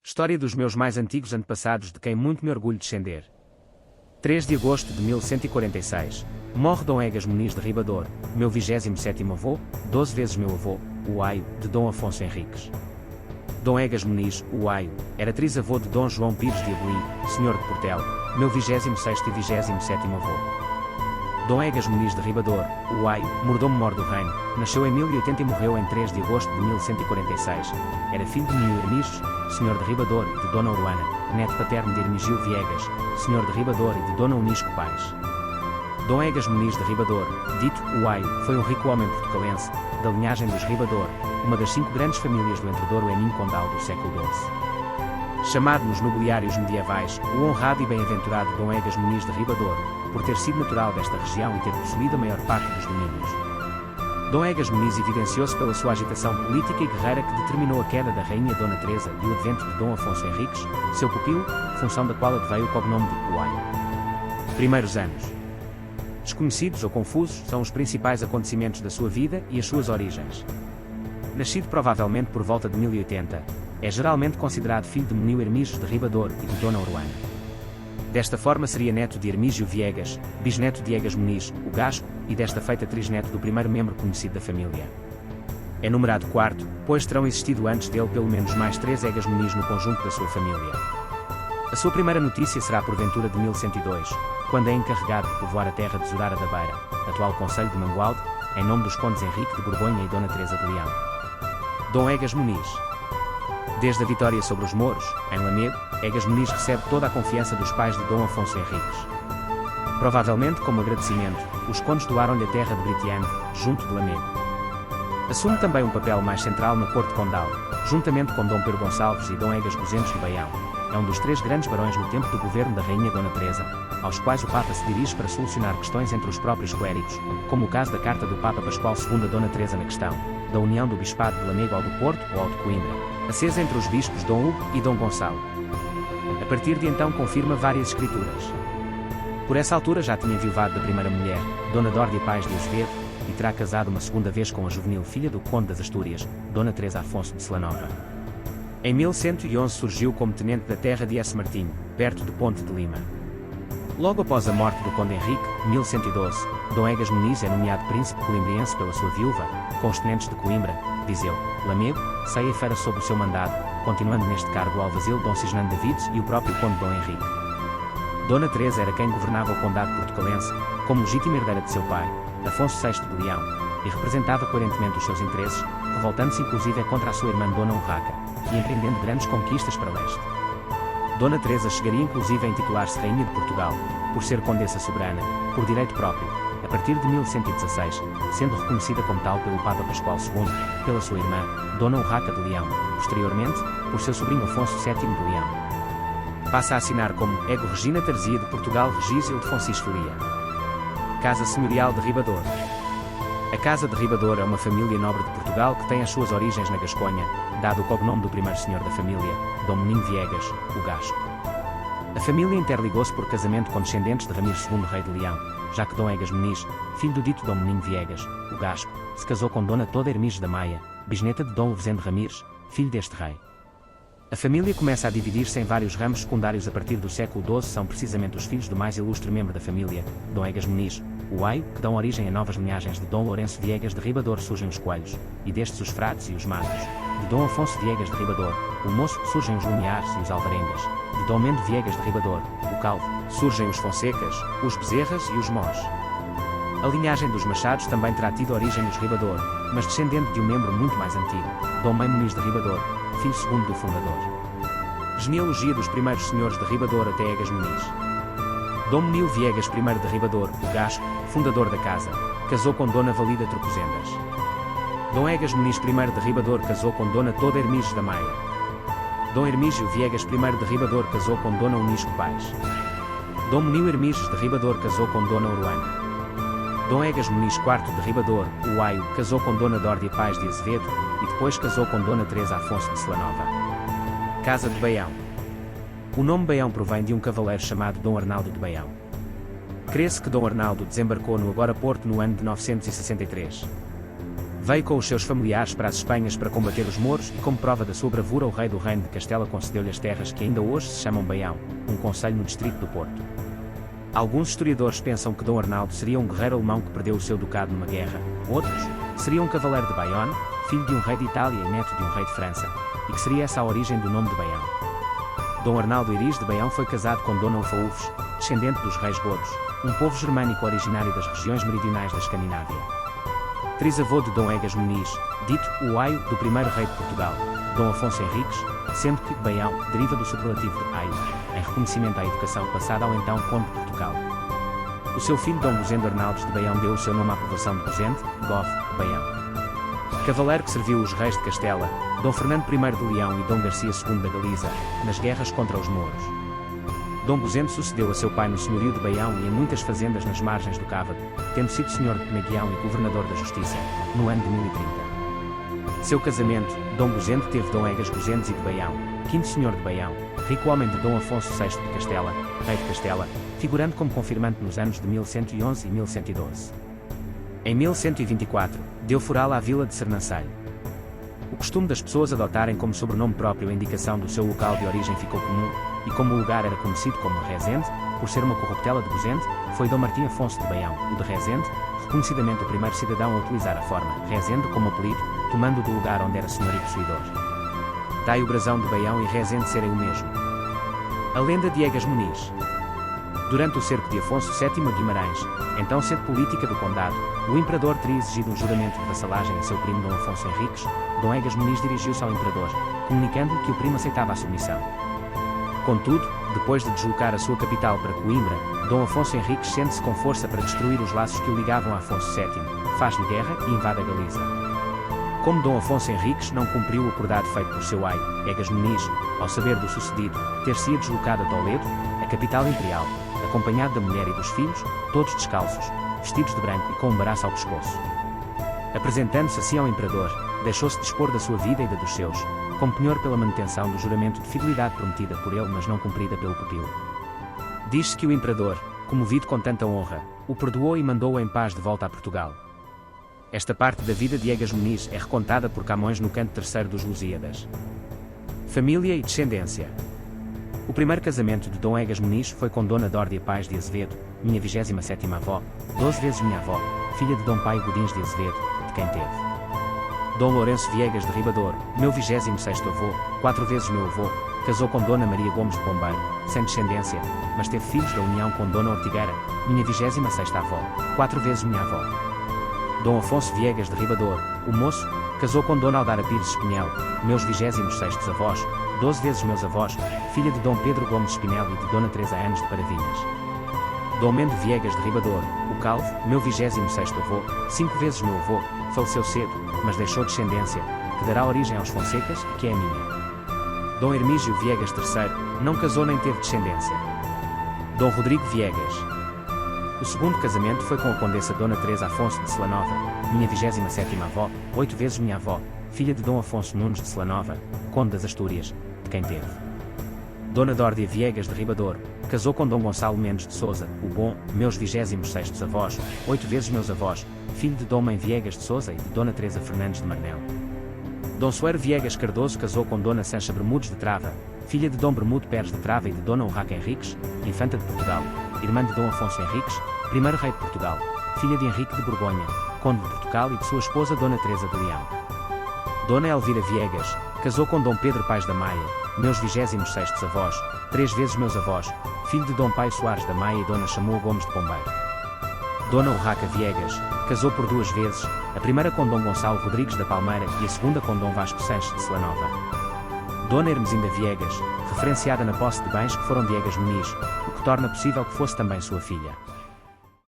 História dos meus mais antigos antepassados de quem muito me orgulho descender. 3 de agosto de 1146, morre Dom Egas Muniz de Ribador, meu 27º avô, 12 vezes meu avô, o Aio, de Dom Afonso Henriques. Dom Egas Muniz, o Aio, era trisavô de Dom João Pires de Abolim, senhor de Portela, meu 26º e 27º avô. Dom Egas Muniz de Ribador, o Aio, mordomo-mor do reino, nasceu em 1080 e morreu em 3 de agosto de 1146. Era filho de Menino Hermígios, senhor de Ribador, e de Dona Uruana, neto paterno de Hermígio Viegas, senhor de Ribador, e de Dona Unisco Paes. Dom Egas Muniz de Ribador, dito o Aio, foi um rico homem portucalense, da linhagem dos Ribador, uma das 5 grandes famílias do Entredouro e Minho Condal do século XII. Chamado nos nobiliários medievais, o honrado e bem-aventurado Dom Egas Muniz de Ribador, por ter sido natural desta região e ter possuído a maior parte dos domínios. Dom Egas Muniz evidenciou-se pela sua agitação política e guerreira que determinou a queda da rainha Dona Teresa e o advento de Dom Afonso Henriques, seu pupilo, função da qual adveio o cognome de Uaio. Primeiros anos. Desconhecidos ou confusos são os principais acontecimentos da sua vida e as suas origens. Nascido provavelmente por volta de 1080, é geralmente considerado filho de Menino Hermígios de Ribador e de Dona Uruana. Desta forma seria neto de Hermígio Viegas, bisneto de Egas Muniz, o Gasco, e desta feita trisneto do primeiro membro conhecido da família. É numerado quarto, pois terão existido antes dele pelo menos mais 3 Egas Muniz no conjunto da sua família. A sua primeira notícia será porventura de 1102, quando é encarregado de povoar a terra de Zurara da Beira, atual concelho de Mangualde, em nome dos condes Henrique de Borgonha e Dona Teresa de Leão. Dom Egas Muniz. Desde a vitória sobre os mouros, em Lamego, Egas Muniz recebe toda a confiança dos pais de Dom Afonso Henriques. Provavelmente como agradecimento, os condes doaram-lhe a terra de Britiane, junto de Lamego. Assume também um papel mais central na corte condal, juntamente com Dom Pedro Gonçalves e Dom Egas Gozentos de Baião. É um dos 3 grandes barões no tempo do governo da rainha Dona Teresa, aos quais o Papa se dirige para solucionar questões entre os próprios clérigos, como o caso da carta do Papa Pascoal II a Dona Teresa na questão da união do bispado de Lamego ao do Porto ou ao de Coimbra, acesa entre os bispos Dom Hugo e Dom Gonçalo. A partir de então confirma várias escrituras. Por essa altura já tinha enviuvado da primeira mulher, Dona Dórdia Paes de Azevedo, e terá casado uma segunda vez com a juvenil filha do Conde das Astúrias, Dona Teresa Afonso de Celanova. Em 1111 surgiu como tenente da terra de S. Martinho, perto do Ponte de Lima. Logo após a morte do Conde Henrique, 1112, Dom Egas Muniz é nomeado príncipe coimbriense pela sua viúva, com os tenentes de Coimbra, Viseu, Lamego, Ceia e Fera sob o seu mandado, continuando neste cargo o alvazil Dom Cisnando Davides e o próprio Conde Dom Henrique. Dona Teresa era quem governava o condado portucalense, como legítima herdeira de seu pai, Afonso VI de Leão, e representava coerentemente os seus interesses, revoltando-se inclusive contra a sua irmã Dona Urraca, e empreendendo grandes conquistas para leste. Dona Teresa chegaria inclusive a intitular-se Rainha de Portugal, por ser condessa soberana, por direito próprio, a partir de 1116, sendo reconhecida como tal pelo Papa Pascoal II, pela sua irmã, Dona Urraca de Leão, posteriormente, por seu sobrinho Afonso VII de Leão. Passa a assinar como Ego Regina Tarzia de Portugal Regísio de Foncisco Lia. Casa Senhorial de Ribador. A Casa de Ribador é uma família nobre de Portugal que tem as suas origens na Gasconha, dado o cognome do primeiro senhor da família, Dom Menino Viegas, o Gasco. A família interligou-se por casamento com descendentes de Ramiro II, rei de Leão, já que Dom Egas Muniz, filho do dito Dom Menino Viegas, o Gasco, se casou com Dona Toda Hermígios da Maia, bisneta de Dom Levezendo Ramires, filho deste rei. A família começa a dividir-se em vários ramos secundários a partir do século XII. São precisamente os filhos do mais ilustre membro da família, Dom Egas Muniz, o Aio, que dão origem a novas linhagens de Dom Lourenço Viegas de Ribador surgem os coelhos, e destes os frades e os magos. De Dom Afonso Viegas de Ribador, o moço, surgem os lumiares e os alvarengas. De Dom Mendo Viegas de Ribador, o calvo, surgem os Fonsecas, os Bezerras e os Mós. A linhagem dos Machados também terá tido origem nos Ribador, mas descendente de um membro muito mais antigo, Dom Mãe Muniz de Ribador, filho segundo do fundador. Genealogia dos primeiros senhores de Ribador até Egas Muniz. Dom Menil Viegas I de Ribador, o Gasco, fundador da casa, casou com Dona Valida Trocosendas. Dom Egas Muniz I de Ribador casou com Dona Toda Hermígios da Maia. Dom Hermígio Viegas I de Ribador casou com Dona Unisco Paes. Dom Menil Hermígios de Ribador casou com Dona Uruana. Dom Egas Muniz IV de Ribador, o Aio, casou com Dona Dórdia Paes de Azevedo, e depois casou com Dona Teresa Afonso de Celanova. Casa de Baião. O nome Baião provém de um cavaleiro chamado Dom Arnaldo de Baião. Crê-se que Dom Arnaldo desembarcou no agora Porto no ano de 963. Veio com os seus familiares para as Espanhas para combater os mouros e, como prova da sua bravura, o rei do Reino de Castela concedeu-lhe as terras que ainda hoje se chamam Baião, um concelho no distrito do Porto. Alguns historiadores pensam que Dom Arnaldo seria um guerreiro alemão que perdeu o seu ducado numa guerra, outros, seria um cavaleiro de Bayonne, filho de um rei de Itália e neto de um rei de França, e que seria essa a origem do nome de Baião. Dom Arnaldo Iris de Baião foi casado com Dona Ufaúfes, descendente dos reis godos, um povo germânico originário das regiões meridionais da Escandinávia. Trisavô de Dom Egas Muniz, dito o aio do primeiro rei de Portugal, Dom Afonso Henriques, sendo que Baião deriva do superlativo de aio, em reconhecimento à educação passada ao então Conde de Portugal. O seu filho Dom Gozendo Arnaldos de Baião deu o seu nome à povoação de Gozende, Gove, Baião. Cavaleiro que serviu os reis de Castela, Dom Fernando I de Leão e Dom Garcia II da Galiza, nas guerras contra os mouros. Dom Gozendo sucedeu a seu pai no senhorio de Baião e em muitas fazendas nas margens do Cávado, tendo sido senhor de Penaguião e governador da Justiça, no ano de 1030. Seu casamento, Dom Gozendo teve Dom Egas Gozendes e de Baião, quinto senhor de Baião, rico homem de Dom Afonso VI de Castela, rei de Castela, figurando como confirmante nos anos de 1111 e 1112. Em 1124, deu foral à vila de Sernancelho. O costume das pessoas adotarem como sobrenome próprio a indicação do seu local de origem ficou comum, e como o lugar era conhecido como Rezende, por ser uma corruptela de Gozende, foi Dom Martim Afonso de Baião, o de Rezende, reconhecidamente o primeiro cidadão a utilizar a forma Rezende como apelido, tomando do lugar onde era senhor e possuidor. Daí o brasão de Baião e Rezende serem o mesmo. A lenda de Egas Muniz. Durante o cerco de Afonso VII a Guimarães, então sede política do condado, o imperador teria exigido um juramento de vassalagem a seu primo Dom Afonso Henriques. Dom Egas Muniz dirigiu-se ao imperador, comunicando-lhe que o primo aceitava a submissão. Contudo, depois de deslocar a sua capital para Coimbra, Dom Afonso Henriques sente-se com força para destruir os laços que o ligavam a Afonso VII, faz-lhe guerra e invade a Galiza. Como Dom Afonso Henriques não cumpriu o acordado feito por seu aio, Egas Muniz, ao saber do sucedido, ter-se-ia deslocado a Toledo, a capital imperial, acompanhado da mulher e dos filhos, todos descalços, vestidos de branco e com um baraço ao pescoço. Apresentando-se assim ao imperador, deixou-se dispor da sua vida e da dos seus, como penhor pela manutenção do juramento de fidelidade prometida por ele mas não cumprida pelo pupilo. Diz-se que o imperador, comovido com tanta honra, o perdoou e mandou-o em paz de volta a Portugal. Esta parte da vida de Egas Muniz é recontada por Camões no canto terceiro dos Lusíadas. Família e descendência. O primeiro casamento de Dom Egas Muniz foi com Dona Dórdia Pais de Azevedo, minha 27ª avó, 12 vezes minha avó, filha de Dom Pai Godins de Azevedo, de quem teve. Dom Lourenço Viegas de Ribador, meu 26º avô, 4 vezes meu avô, casou com Dona Maria Gomes de Pombeiro, sem descendência, mas teve filhos da união com Dona Ortigueira, minha 26ª avó, 4 vezes minha avó. Dom Afonso Viegas de Ribador, o moço, casou com Dona Aldara Pires Espinel, meus 26º avós, 12 vezes meus avós, filha de Dom Pedro Gomes Espinel e de Dona Teresa Anos de Paravinhas. Dom Mendo Viegas de Ribador, o Calvo, meu 26º avô, 5 vezes meu avô, faleceu cedo, mas deixou descendência, que dará origem aos Fonsecas e que é a minha. Dom Hermígio Viegas III, não casou nem teve descendência. Dom Rodrigo Viegas. O segundo casamento foi com a Condessa Dona Teresa Afonso de Celanova, minha 27ª avó, 8 vezes minha avó, filha de Dom Afonso Nunes de Celanova, Conde das Astúrias, de quem teve. Dona Dórdia Viegas de Ribador, casou com Dom Gonçalo Mendes de Sousa, o Bom, meus 26º avós, 8 vezes meus avós, filho de Dom Mãe Viegas de Sousa e de Dona Teresa Fernandes de Marnel. Dom Soeiro Viegas Cardoso casou com Dona Sancha Bermudes de Trava, filha de Dom Bermudo Pérez de Trava e de Dona Urraca Henriques, infanta de Portugal, irmã de Dom Afonso Henriques, primeiro rei de Portugal, filha de Henrique de Borgonha, Conde de Portugal e de sua esposa Dona Teresa de Leão. Dona Elvira Viegas, casou com Dom Pedro Pais da Maia, meus 26º avós, 3 vezes meus avós, filho de Dom Pai Soares da Maia e Dona Chamou Gomes de Pombeiro. Dona Urraca Viegas, casou por 2 vezes, a primeira com Dom Gonçalo Rodrigues da Palmeira e a segunda com Dom Vasco Sanches de Celanova. Dona Hermesinda Viegas, referenciada na posse de bens que foram de Egas Muniz, o que torna possível que fosse também sua filha.